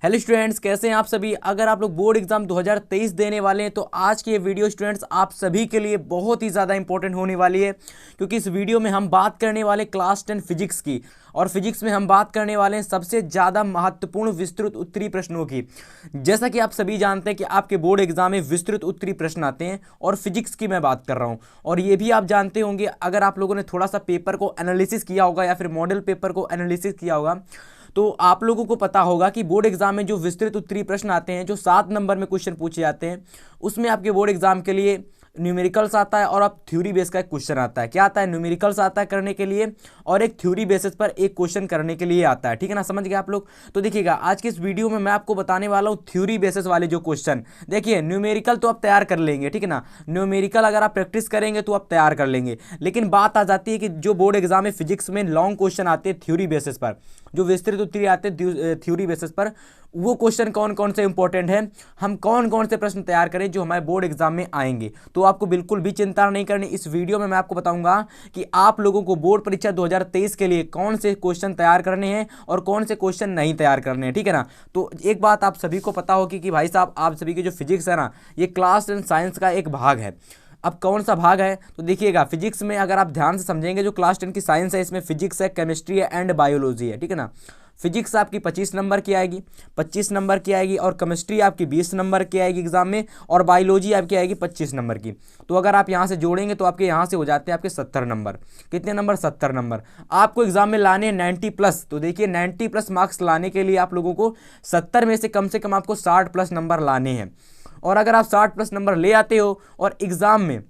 Hello students, कैसे हैं आप सभी। अगर आप लोग बोर्ड एग्जाम 2023 देने वाले हैं तो आज की ये वीडियो स्टूडेंट्स आप सभी के लिए बहुत ही ज़्यादा इंपॉर्टेंट होने वाली है, क्योंकि इस वीडियो में हम बात करने वाले क्लास 10 फिजिक्स की। और फिजिक्स में हम बात करने वाले हैं सबसे ज़्यादा महत्वपूर्ण विस्तृत उत्तरी प्रश्नों की। जैसा कि आप सभी जानते हैं कि आपके बोर्ड एग्जाम में विस्तृत उत्तरी प्रश्न आते हैं और फिजिक्स की मैं बात कर रहा हूँ। और ये भी आप जानते होंगे, अगर आप लोगों ने थोड़ा सा पेपर को एनालिसिस किया होगा या फिर मॉडल पेपर को एनालिसिस किया होगा तो आप लोगों को पता होगा कि बोर्ड एग्जाम में जो विस्तृत उत्तरी प्रश्न आते हैं, जो 7 नंबर में क्वेश्चन पूछे जाते हैं, उसमें आपके बोर्ड एग्जाम के लिए न्यूमेरिकल्स आता है और अब थ्योरी बेस का एक क्वेश्चन आता है। क्या आता है? न्यूमेरिकल्स आता है करने के लिए और एक थ्योरी बेसिस पर एक क्वेश्चन करने के लिए आता है। ठीक है ना, समझ गए आप लोग। तो देखिएगा, आज की इस वीडियो में मैं आपको बताने वाला हूँ थ्योरी बेसिस वाले जो क्वेश्चन। देखिए, न्यूमेरिकल तो आप तैयार कर लेंगे, ठीक है ना, न्यूमेरिकल अगर आप प्रैक्टिस करेंगे तो आप तैयार कर लेंगे। लेकिन बात आ जाती है कि जो बोर्ड एग्जाम में फिजिक्स में लॉन्ग क्वेश्चन आते हैं थ्योरी बेसिस पर, जो विस्तृत उत्तरी आते हैं थ्योरी बेसिस पर, वो क्वेश्चन कौन कौन से इंपॉर्टेंट हैं, हम कौन कौन से प्रश्न तैयार करें जो हमारे बोर्ड एग्जाम में आएंगे। तो आपको बिल्कुल भी चिंता नहीं करनी। इस वीडियो में मैं आपको बताऊंगा कि आप लोगों को बोर्ड परीक्षा 2023 के लिए कौन से क्वेश्चन तैयार करने हैं और कौन से क्वेश्चन नहीं तैयार करने हैं। ठीक है ना। तो एक बात आप सभी को पता होगी कि भाई साहब, आप सभी की जो फिजिक्स है ना, ये क्लास 10 साइंस का एक भाग है। अब कौन सा भाग है तो देखिएगा, फिजिक्स में अगर आप ध्यान से समझेंगे, जो क्लास 10 की साइंस है इसमें फिजिक्स है, केमिस्ट्री है एंड बायोलॉजी है। ठीक है ना। फिजिक्स आपकी 25 नंबर की आएगी, 25 नंबर की आएगी, और केमिस्ट्री आपकी 20 नंबर की आएगी एग्जाम में, और बायोलॉजी आपकी आएगी 25 नंबर की। तो अगर आप यहाँ से जोड़ेंगे तो आपके यहाँ से हो जाते हैं आपके 70 नंबर। कितने नंबर? 70 नंबर। आपको एग्जाम में लाने हैं 90+। तो देखिए, 90+ मार्क्स लाने के लिए आप लोगों को 70 में से कम आपको 60+ नंबर लाने हैं। और अगर आप 60+ नंबर ले आते हो और एग्जाम में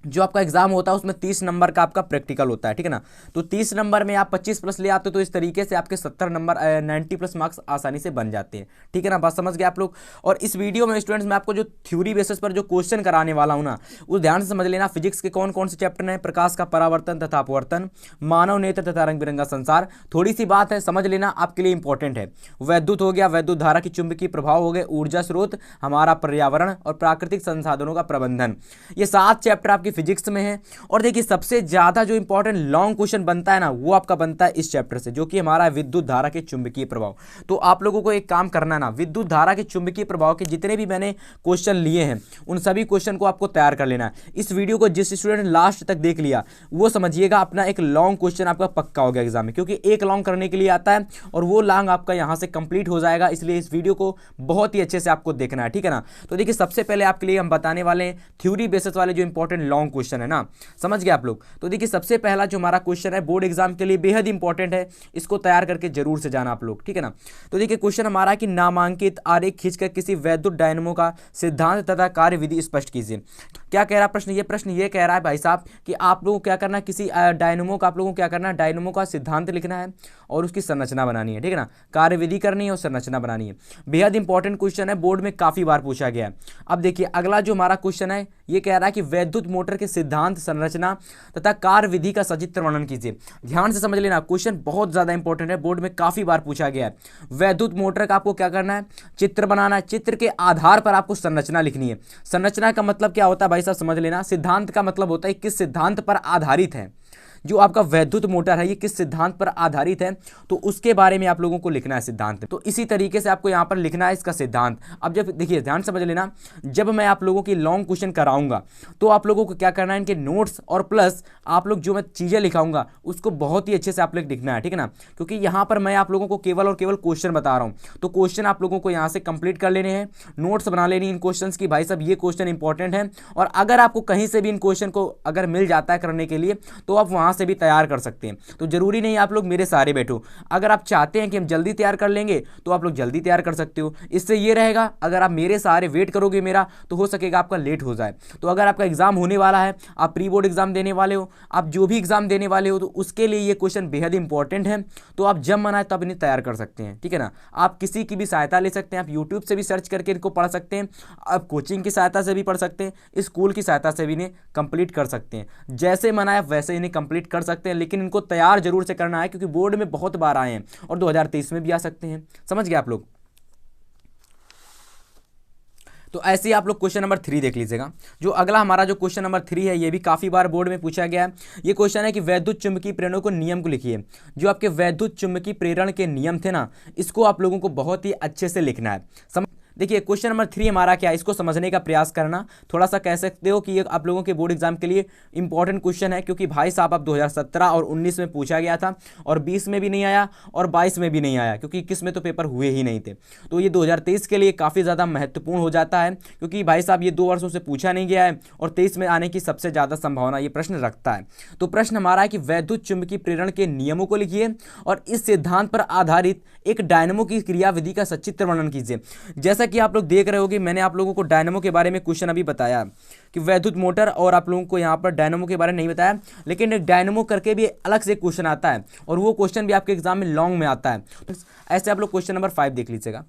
जो आपका एग्जाम होता है उसमें 30 नंबर का आपका प्रैक्टिकल होता है, ठीक है ना, तो 30 नंबर में आप 25+ ले आते हो, तो इस तरीके से आपके 70 नंबर 90+ मार्क्स आसानी से बन जाते हैं। ठीक है ना, बात समझ गए आप लोग। और इस वीडियो में स्टूडेंट्स मैं आपको जो थ्योरी बेसिस पर जो क्वेश्चन कराने वाला हूं ना, वो ध्यान से समझ लेना। फिजिक्स के कौन कौन से चैप्टर हैं? प्रकाश का परावर्तन तथा अपवर्तन, मानव नेत्र तथा रंग बिरंगा संसार। थोड़ी सी बात है, समझ लेना, आपके लिए इंपॉर्टेंट है। वैद्युत हो गया, वैद्युत धारा की चुंबकीय प्रभाव हो गए, ऊर्जा स्रोत, हमारा पर्यावरण और प्राकृतिक संसाधनों का प्रबंधन। ये 7 चैप्टर आपकी फिजिक्स में है। और देखिए, सबसे ज्यादा जो इंपॉर्टेंट लॉन्ग क्वेश्चन बनता है ना, वो आपका बनता है इस चैप्टर से, जो कि हमारा विद्युत धारा के चुंबकीय प्रभाव। तो आप लोगों को एक काम करना है ना, विद्युत धारा के चुंबकीय प्रभाव के जितने भी मैंने क्वेश्चन लिए हैं, उन सभी क्वेश्चन को आपको तैयार कर लेना है। इस वीडियो को जिस स्टूडेंट ने लास्ट तक देख लिया, वो समझिएगा अपना एक लॉन्ग क्वेश्चन आपका पक्का हो गया एग्जाम में, क्योंकि एक लॉन्ग करने के लिए आता है और वो लॉन्ग आपका यहां से कंप्लीट हो जाएगा। इसलिए इस वीडियो को बहुत ही अच्छे से आपको देखना है, ठीक है ना। तो देखिए, सबसे पहले आपके लिए हम बताने वाले हैं थ्योरी बेसिस वाले जो इंपॉर्टेंट लॉन्ग क्वेश्चन है ना, समझ गए आप लोग। तो देखिए, सबसे पहला जो हमारा क्वेश्चन है बोर्ड एग्जाम के लिए बेहद इंपॉर्टेंट है, इसको तैयार करके जरूर से जाना आप लोग, ठीक है ना। तो देखिए, क्वेश्चन हमारा कि नामांकित आरेख खींचकर किसी वैद्युत डायनमो का सिद्धांत तथा कार्यविधि स्पष्ट कीजिए। क्या कह रहा है प्रश्न? ये कह रहा है भाई साहब कि आप लोगों को क्या करना है, किसी डायनमो का आप लोगों को क्या करना है, डायनमो का सिद्धांत लिखना है और उसकी संरचना बनानी है, ठीक है ना, कार्यविधि करनी है और संरचना बनानी है। बेहद इंपॉर्टेंट क्वेश्चन है, बोर्ड में काफी बार पूछा गया है। अब देखिए, अगला जो हमारा क्वेश्चन है, ये कह रहा है कि वैद्युत मोटर के सिद्धांत, संरचना तथा कार्य विधि का सचित्र वर्णन कीजिए। ध्यान से समझ लेना, क्वेश्चन बहुत ज्यादा इंपॉर्टेंट है, बोर्ड में काफी बार पूछा गया है। वैद्युत मोटर का आपको क्या करना है? चित्र बनाना है। चित्र के आधार पर आपको संरचना लिखनी है। संरचना का मतलब क्या होता है भाई साहब, समझ लेना। सिद्धांत का मतलब होता है किस सिद्धांत पर आधारित है जो आपका वैद्युत मोटर है, ये किस सिद्धांत पर आधारित है, तो उसके बारे में आप लोगों को लिखना है सिद्धांत। तो इसी तरीके से आपको यहां पर लिखना है इसका सिद्धांत। अब जब देखिए, ध्यान समझ लेना, जब मैं आप लोगों की लॉन्ग क्वेश्चन कराऊंगा तो आप लोगों को क्या करना है, इनके नोट्स और प्लस आप लोग जो मैं चीजें लिखाऊंगा उसको बहुत ही अच्छे से आप लोग लिखना है, ठीक है ना, क्योंकि यहां पर मैं आप लोगों को केवल और केवल क्वेश्चन बता रहा हूं। तो क्वेश्चन आप लोगों को यहां से कंप्लीट कर लेने हैं, नोट्स बना लेनी इन क्वेश्चन की, भाई साहब ये क्वेश्चन इंपॉर्टेंट है। और अगर आपको कहीं से भी इन क्वेश्चन को अगर मिल जाता है करने के लिए, तो आप वहां से भी तैयार कर सकते हैं। तो जरूरी नहीं आप लोग मेरे सारे बैठो, अगर आप चाहते हैं कि हम जल्दी तैयार कर लेंगे तो आप लोग जल्दी तैयार कर सकते हो। इससे ये रहेगा, अगर आप मेरे सहारे वेट करोगे मेरा, तो हो सकेगा आपका लेट हो जाए। तो अगर आपका एग्जाम होने वाला है, आप प्री बोर्ड एग्जाम देने वाले हो, आप जो भी एग्जाम देने वाले हो, तो उसके लिए ये क्वेश्चन बेहद इंपॉर्टेंट है। तो आप जब मन आए तब इन्हें तैयार कर सकते हैं, ठीक है ना। आप किसी की भी सहायता ले सकते हैं, आप यूट्यूब से भी सर्च करके इनको पढ़ सकते हैं, आप कोचिंग की सहायता से भी पढ़ सकते हैं, स्कूल की सहायता से भी इन्हें कंप्लीट कर सकते हैं। जैसे मन आए वैसे इन्हें कंप्लीट कर सकते हैं, लेकिन इनको तैयार जरूर से करना है, क्योंकि बोर्ड में बहुत बार आए हैं और 2023 में भी आ सकते हैं। समझ गए आप लोग। तो ऐसे ही आप लोग क्वेश्चन नंबर 3 देख लीजिएगा। जो अगला हमारा जो क्वेश्चन नंबर 3 है, ये भी काफ़ी बार बोर्ड में पूछा गया है। ये क्वेश्चन है कि वैद्युत चुंबकीय प्रेरणों को नियम को लिखिए। जो आपके वैद्युत चुंबकीय प्रेरण के नियम थे ना, इसको आप लोगों को बहुत ही अच्छे से लिखना है। देखिए क्वेश्चन नंबर 3 हमारा क्या है, इसको समझने का प्रयास करना। थोड़ा सा कह सकते हो कि ये आप लोगों के बोर्ड एग्जाम के लिए इंपॉर्टेंट क्वेश्चन है, क्योंकि भाई साहब अब 2017 और 19 में पूछा गया था, और 20 में भी नहीं आया और 22 में भी नहीं आया, क्योंकि 21 में तो पेपर हुए ही नहीं थे। तो ये 2023 के लिए काफ़ी ज़्यादा महत्वपूर्ण हो जाता है, क्योंकि भाई साहब ये 2 वर्षों से पूछा नहीं गया है और 23 में आने की सबसे ज़्यादा संभावना ये प्रश्न रखता है। तो प्रश्न हमारा है कि वैद्युत चुंबकीय प्रेरण के नियमों को लिखिए और इस सिद्धांत पर आधारित एक डायनमो की क्रियाविधि का सचित्र वर्णन कीजिए। जैसा कि आप लोग देख रहे हो कि मैंने आप लोगों को डायनमो के बारे में क्वेश्चन अभी बताया कि वैद्युत मोटर, और आप लोगों को यहाँ पर डायनमो के बारे में नहीं बताया, लेकिन एक डायनमो करके भी अलग से क्वेश्चन आता है और वो क्वेश्चन भी आपके एग्जाम में लॉन्ग में आता है। ऐसे आप लोग क्वेश्चन नंबर 5 देख लीजिएगा।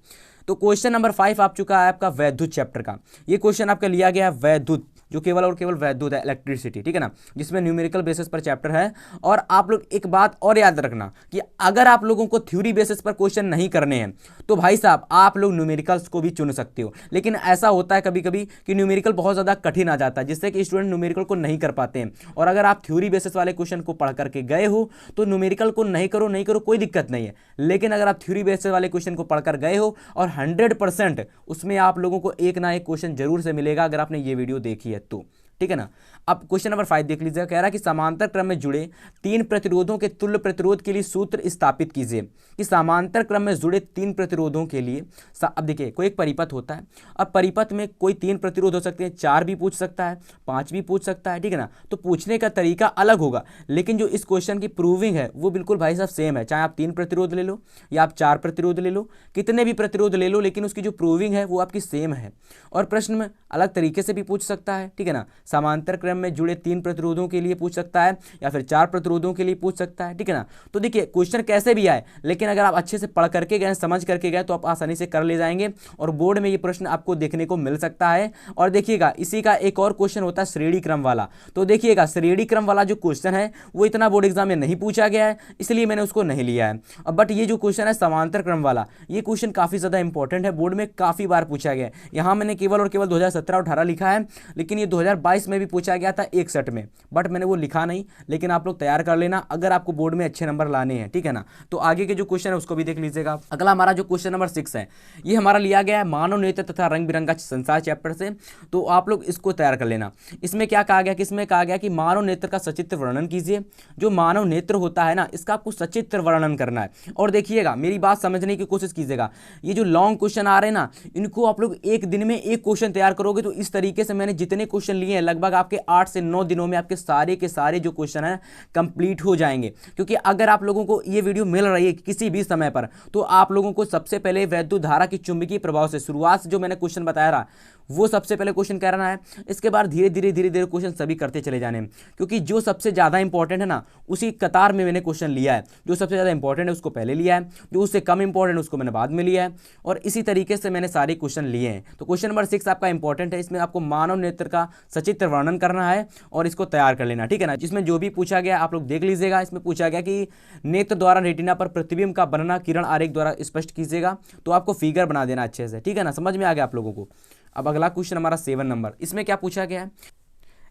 तो क्वेश्चन नंबर 5 आप चुका है आपका वैद्युत चैप्टर का। ये क्वेश्चन आपका लिया गया है वैद्युत, जो केवल और केवल वैद्युत है, इलेक्ट्रिसिटी, ठीक है ना, जिसमें न्यूमेरिकल बेसिस पर चैप्टर है। और आप लोग एक बात और याद रखना कि अगर आप लोगों को थ्योरी बेसिस पर क्वेश्चन नहीं करने हैं तो भाई साहब आप लोग न्यूमेरिकल्स को भी चुन सकते हो। लेकिन ऐसा होता है कभी कभी कि न्यूमेरिकल बहुत ज़्यादा कठिन आ जाता है, जिससे कि स्टूडेंट न्यूमेरिकल को नहीं कर पाते हैं। और अगर आप थ्योरी बेसिस वाले क्वेश्चन को पढ़ करके गए हो तो न्यूमेरिकल को नहीं करो कोई दिक्कत नहीं है। लेकिन अगर आप थ्योरी बेसिस वाले क्वेश्चन को पढ़कर गए हो और 100% उसमें आप लोगों को एक ना एक क्वेश्चन जरूर से मिलेगा, अगर आपने ये वीडियो देखी है तो, ठीक है ना। अब क्वेश्चन नंबर 5 देख लीजिएगा। कह रहा है कि समांतर क्रम में जुड़े 3 प्रतिरोधों के तुल्य प्रतिरोध के लिए सूत्र स्थापित कीजिए। कि समांतर क्रम में जुड़े 3 प्रतिरोधों के लिए, अब देखिए कोई एक परिपथ होता है, अब परिपथ में कोई 3 प्रतिरोध हो सकते हैं, 4 भी पूछ सकता है, 5 भी पूछ सकता है, ठीक है ना। तो पूछने का तरीका अलग होगा, लेकिन जो इस क्वेश्चन की प्रूविंग है वो बिल्कुल भाई साहब सेम है। चाहे आप 3 प्रतिरोध ले लो या आप 4 प्रतिरोध ले लो, कितने भी प्रतिरोध ले लो, लेकिन उसकी जो प्रूविंग है वो आपकी सेम है। और प्रश्न में अलग तरीके से भी पूछ सकता है, ठीक है ना। समांतर क्रम में जुड़े 3 प्रतिरोधों के लिए पूछ सकता है या फिर 4 प्रतिरोधों के लिए पूछ सकता है, ठीक है ना। तो देखिए क्वेश्चन कैसे भी आए, लेकिन अगर आप अच्छे से पढ़ करके गए, समझ करके गए, तो आप आसानी से कर ले जाएंगे और बोर्ड में ये प्रश्न आपको देखने को मिल सकता है। और देखिएगा इसी का एक और क्वेश्चन होता है श्रेणी क्रम वाला। तो देखिएगा श्रेणी क्रम वाला जो क्वेश्चन है वो इतना बोर्ड एग्जाम में नहीं पूछा गया है, इसलिए मैंने उसको नहीं लिया है। अब बट ये जो क्वेश्चन है समांतर क्रम वाला, ये क्वेश्चन काफी ज्यादा इंपॉर्टेंट है, बोर्ड में काफी बार पूछा गया है। यहाँ मैंने केवल और केवल 2017-18 लिखा है, लेकिन ये 2022 में भी पूछा गया था एक सेट में, बट मैंने वो लिखा नहीं। लेकिन आप लोग तैयार कर लेना अगर आपको बोर्ड में अच्छे नंबर लाने हैं, ठीक है ना। तो आगे के जो क्वेश्चन है उसको भी देख लीजिएगा। अगला हमारा जो क्वेश्चन नंबर 6 है, ये हमारा लिया गया है मानव नेत्र तथा रंग बिरंगा संसार चैप्टर से। तो आप लोग इसको तैयार कर लेना। इसमें क्या कहा गया कि इसमें कहा गया कि मानव नेत्र का सचित्र वर्णन कीजिए। जो मानव नेत्र होता है ना, इसका आपको सचित्र वर्णन करना है। और देखिएगा मेरी बात समझने की कोशिश कीजिएगा, ये जो लॉन्ग क्वेश्चन आ रहे हैं ना, इनको आप लोग एक दिन में एक क्वेश्चन तैयार करोगे तो इस तरीके से मैंने जितने क्वेश्चन लिए हैं लगभग आपके 8 से 9 दिनों में आपके सारे के सारे जो क्वेश्चन है कंप्लीट हो जाएंगे। क्योंकि अगर आप लोगों को ये वीडियो मिल रही है किसी भी समय पर, तो आप लोगों को सबसे पहले वैद्युत धारा की चुंबकीय प्रभाव से शुरुआत से जो मैंने क्वेश्चन बताया रहा वो सबसे पहले क्वेश्चन करना है। इसके बाद धीरे धीरे क्वेश्चन सभी करते चले जाने, क्योंकि जो सबसे ज़्यादा इंपॉर्टेंट है ना उसी कतार में मैंने क्वेश्चन लिया है। जो सबसे ज़्यादा इंपॉर्टेंट है उसको पहले लिया है, जो उससे कम इंपॉर्टेंट है उसको मैंने बाद में लिया है, और इसी तरीके से मैंने सारे क्वेश्चन लिए हैं। तो क्वेश्चन नंबर 6 आपका इंपॉर्टेंट है, इसमें आपको मानव नेत्र का सचित्र वर्णन करना है और इसको तैयार कर लेना, ठीक है ना। जिसमें जो भी पूछा गया आप लोग देख लीजिएगा। इसमें पूछा गया कि नेत्र द्वारा रेटिना पर प्रतिबिंब का बनना किरण आरेख द्वारा स्पष्ट कीजिएगा। तो आपको फिगर बना देना अच्छे से, ठीक है ना, समझ में आ गया आप लोगों को। अब अगला क्वेश्चन हमारा 7 नंबर, इसमें क्या पूछा गया है,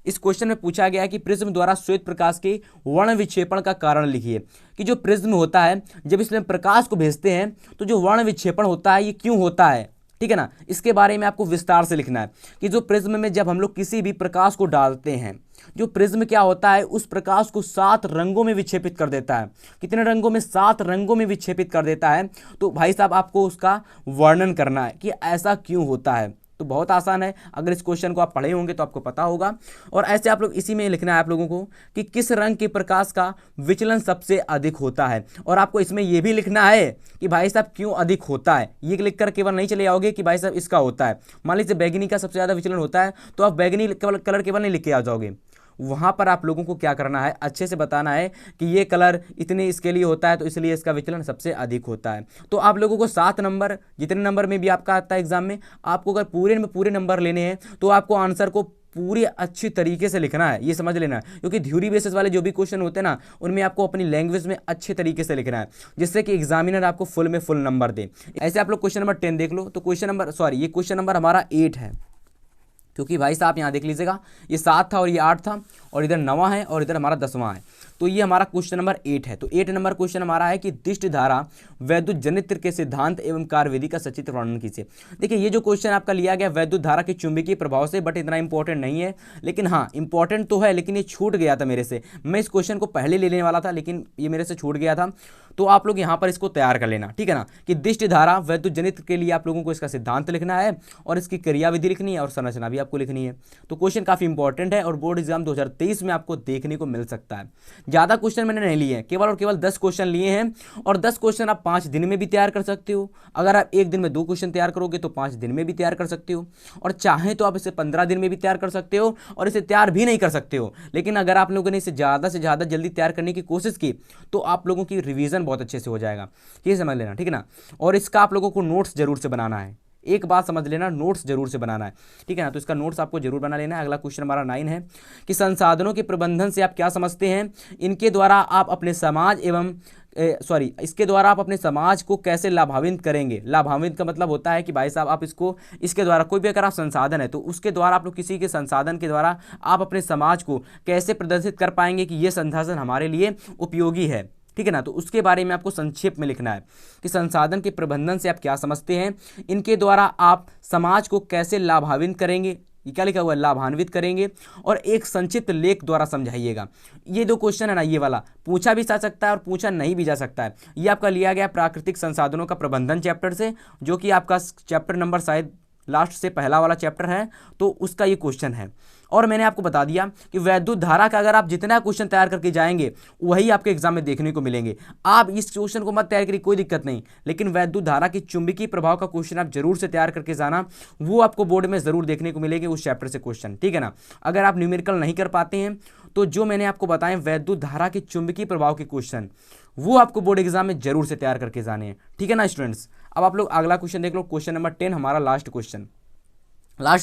इस क्वेश्चन में पूछा गया है कि प्रिज्म द्वारा श्वेत प्रकाश के वर्ण विक्षेपण का कारण लिखिए। कि जो प्रिज्म होता है जब इसमें प्रकाश को भेजते हैं तो जो वर्ण विक्षेपण होता है ये क्यों होता है, ठीक है ना, इसके बारे में आपको विस्तार से लिखना है। कि जो प्रिज्म में जब हम लोग किसी भी प्रकाश को डालते हैं, जो प्रिज्म क्या होता है उस प्रकाश को 7 रंगों में विक्षेपित कर देता है। कितने रंगों में? 7 रंगों में विक्षेपित कर देता है। तो भाई साहब आपको उसका वर्णन करना है कि ऐसा क्यों होता है। तो बहुत आसान है, अगर इस क्वेश्चन को आप पढ़े होंगे तो आपको पता होगा। और ऐसे आप लोग इसी में लिखना है आप लोगों को कि किस रंग के प्रकाश का विचलन सबसे अधिक होता है। और आपको इसमें यह भी लिखना है कि भाई साहब क्यों अधिक होता है। ये लिखकर केवल नहीं चले आओगे कि भाई साहब इसका होता है। मान लीजिए बैगनी का सबसे ज़्यादा विचलन होता है तो आप बैगनी कलर केवल नहीं लिख के आ जाओगे। वहाँ पर आप लोगों को क्या करना है, अच्छे से बताना है कि ये कलर इतने इसके लिए होता है तो इसलिए इसका विचलन सबसे अधिक होता है। तो आप लोगों को 7 नंबर, जितने नंबर में भी आपका आता है एग्जाम में, आपको अगर पूरे में पूरे नंबर लेने हैं तो आपको आंसर को पूरे अच्छी तरीके से लिखना है, ये समझ लेना, क्योंकि थ्योरी बेसिस वाले जो भी क्वेश्चन होते हैं ना, उनमें आपको अपनी लैंग्वेज में अच्छे तरीके से लिखना है, जिससे कि एग्जामिनर आपको फुल में फुल नंबर दे। ऐसे आप लोग क्वेश्चन नंबर 10 देख लो, तो ये क्वेश्चन नंबर हमारा 8 है, क्योंकि भाई साहब यहाँ देख लीजिएगा, ये 7 था और ये 8 था, और इधर 9वां है और इधर हमारा 10वां है। तो ये हमारा क्वेश्चन नंबर 8 है। तो 8 नंबर क्वेश्चन हमारा है कि दिष्ट धारा वैद्युत जनित्र के सिद्धांत एवं कार्यविधि का सचित्र वर्णन कीजिए। देखिए ये जो क्वेश्चन आपका लिया गया वैद्युत धारा के चुंबकीय प्रभाव से, बट इतना इंपॉर्टेंट नहीं है, लेकिन हाँ इंपॉर्टेंट तो है, लेकिन ये छूट गया था मेरे से। मैं इस क्वेश्चन को पहले ले लेने वाला था, लेकिन ये मेरे से छूट गया था। तो आप लोग यहाँ पर इसको तैयार कर लेना, ठीक है ना, कि दिष्ट धारा वैद्युत जनित्र के लिए आप लोगों को इसका सिद्धांत लिखना है और इसकी क्रियाविधि लिखनी है और संरचना भी आपको लिखनी है। तो क्वेश्चन काफी इंपॉर्टेंट है और बोर्ड एग्जाम 2023 में आपको देखने को मिल सकता है। ज्यादा क्वेश्चन मैंने नहीं लिए हैं, केवल और केवल 10 क्वेश्चन लिए हैं, और 10 क्वेश्चन आप 5 दिन में भी तैयार कर सकते हो। अगर आप एक दिन में 2 क्वेश्चन तैयार करोगे तो 5 दिन में भी तैयार कर सकते हो, और चाहे तो आप इसे 15 दिन में भी तैयार कर सकते हो, और इसे तैयार भी नहीं कर सकते हो। लेकिन अगर आप लोगों ने इसे ज़्यादा से ज़्यादा जल्दी तैयार करने की कोशिश की तो आप लोगों की रिवीजन बहुत अच्छे से हो जाएगा, ये समझ लेना, ठीक है ना। और इसका आप लोगों को नोट्स जरूर से बनाना है, एक बात समझ लेना, नोट्स जरूर से बनाना है, ठीक है ना। तो इसका नोट्स आपको जरूर बना लेना है। अगला क्वेश्चन हमारा 9 है कि संसाधनों के प्रबंधन से आप क्या समझते हैं, इनके द्वारा आप अपने समाज एवं इसके द्वारा आप अपने समाज को कैसे लाभान्वित करेंगे। लाभान्वित का मतलब होता है कि भाई साहब आप इसके द्वारा कोई भी अगर आप संसाधन है तो उसके द्वारा आप लोग किसी के संसाधन के द्वारा आप अपने समाज को कैसे प्रदर्शित कर पाएंगे कि ये संसाधन हमारे लिए उपयोगी है, ठीक है ना। तो उसके बारे में आपको संक्षेप में लिखना है कि संसाधन के प्रबंधन से आप क्या समझते हैं, इनके द्वारा आप समाज को कैसे लाभान्वित करेंगे, ये क्या लिखा हुआ है, लाभान्वित करेंगे, और एक संक्षिप्त लेख द्वारा समझाइएगा। ये 2 क्वेश्चन है ना, ये वाला पूछा भी जा सकता है और पूछा नहीं भी जा सकता है। ये आपका लिया गया प्राकृतिक संसाधनों का प्रबंधन चैप्टर से, जो कि आपका चैप्टर नंबर शायद लास्ट से पहला वाला चैप्टर है, तो उसका ये क्वेश्चन है। और मैंने आपको बता दिया कि वैद्युत धारा का अगर आप जितना क्वेश्चन तैयार करके जाएंगे वही आपके एग्जाम में देखने को मिलेंगे। आप इस क्वेश्चन को मत तैयार करिए, कोई दिक्कत नहीं, लेकिन वैद्युत धारा की चुंबकीय प्रभाव का क्वेश्चन आप जरूर से तैयार करके जाना, वो आपको बोर्ड में जरूर देखने को मिलेंगे उस चैप्टर से क्वेश्चन, ठीक है ना। अगर आप न्यूमेरिकल नहीं कर पाते हैं तो जो मैंने आपको बताए वैद्युत धारा के चुंबकीय प्रभाव के क्वेश्चन, वो आपको बोर्ड एग्जाम में जरूर से तैयार करके जाने हैं, ठीक है ना स्टूडेंट्स। अब आप लोग अगला क्वेश्चन देख लो, क्वेश्चन नंबर 10 हमारा लास्ट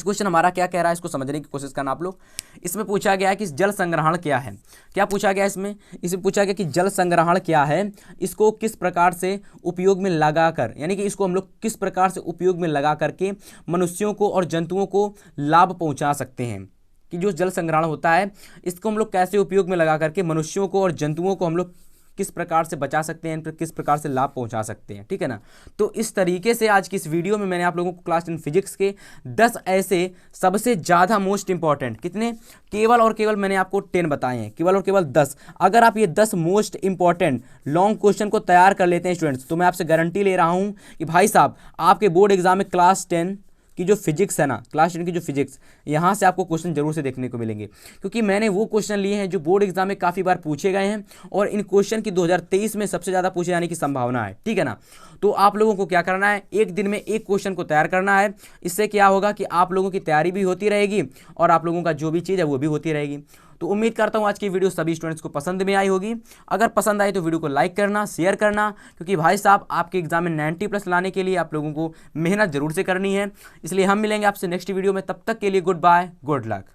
क्वेश्चन हमारा क्या कह रहा है, इसको समझने की कोशिश करना आप लोग। इसमें पूछा गया है कि जल संग्रहण क्या है। क्या पूछा गया इसमें पूछा गया कि जल संग्रहण क्या है, इसको किस प्रकार से उपयोग में लगाकर, यानी कि इसको हम लोग किस प्रकार से उपयोग में लगा करके मनुष्यों को और जंतुओं को लाभ पहुंचा सकते हैं। कि जो जल संग्रहण होता है इसको हम लोग कैसे उपयोग में लगा करके मनुष्यों को और जंतुओं को हम लोग किस प्रकार से बचा सकते हैं, इन पर किस प्रकार से लाभ पहुंचा सकते हैं, ठीक है ना। तो इस तरीके से आज की इस वीडियो में मैंने आप लोगों को क्लास 10 फिजिक्स के 10 ऐसे सबसे ज़्यादा मोस्ट इंपॉर्टेंट, कितने, केवल और केवल मैंने आपको 10 बताए हैं, केवल और केवल 10। अगर आप ये 10 मोस्ट इंपॉर्टेंट लॉन्ग क्वेश्चन को तैयार कर लेते हैं स्टूडेंट्स, तो मैं आपसे गारंटी ले रहा हूँ कि भाई साहब आपके बोर्ड एग्जाम में क्लास 10 की जो फिजिक्स है ना, क्लास 10 की जो फिजिक्स, यहाँ से आपको क्वेश्चन जरूर से देखने को मिलेंगे, क्योंकि मैंने वो क्वेश्चन लिए हैं जो बोर्ड एग्जाम में काफ़ी बार पूछे गए हैं, और इन क्वेश्चन की 2023 में सबसे ज़्यादा पूछे जाने की संभावना है, ठीक है ना। तो आप लोगों को क्या करना है, एक दिन में एक क्वेश्चन को तैयार करना है। इससे क्या होगा कि आप लोगों की तैयारी भी होती रहेगी और आप लोगों का जो भी चीज़ है वो भी होती रहेगी। तो उम्मीद करता हूँ आज की वीडियो सभी स्टूडेंट्स को पसंद में आई होगी। अगर पसंद आई तो वीडियो को लाइक करना, शेयर करना, क्योंकि भाई साहब आपके एग्जाम में 90+ लाने के लिए आप लोगों को मेहनत जरूर से करनी है। इसलिए हम मिलेंगे आपसे नेक्स्ट वीडियो में, तब तक के लिए गुड बाय, गुड लक।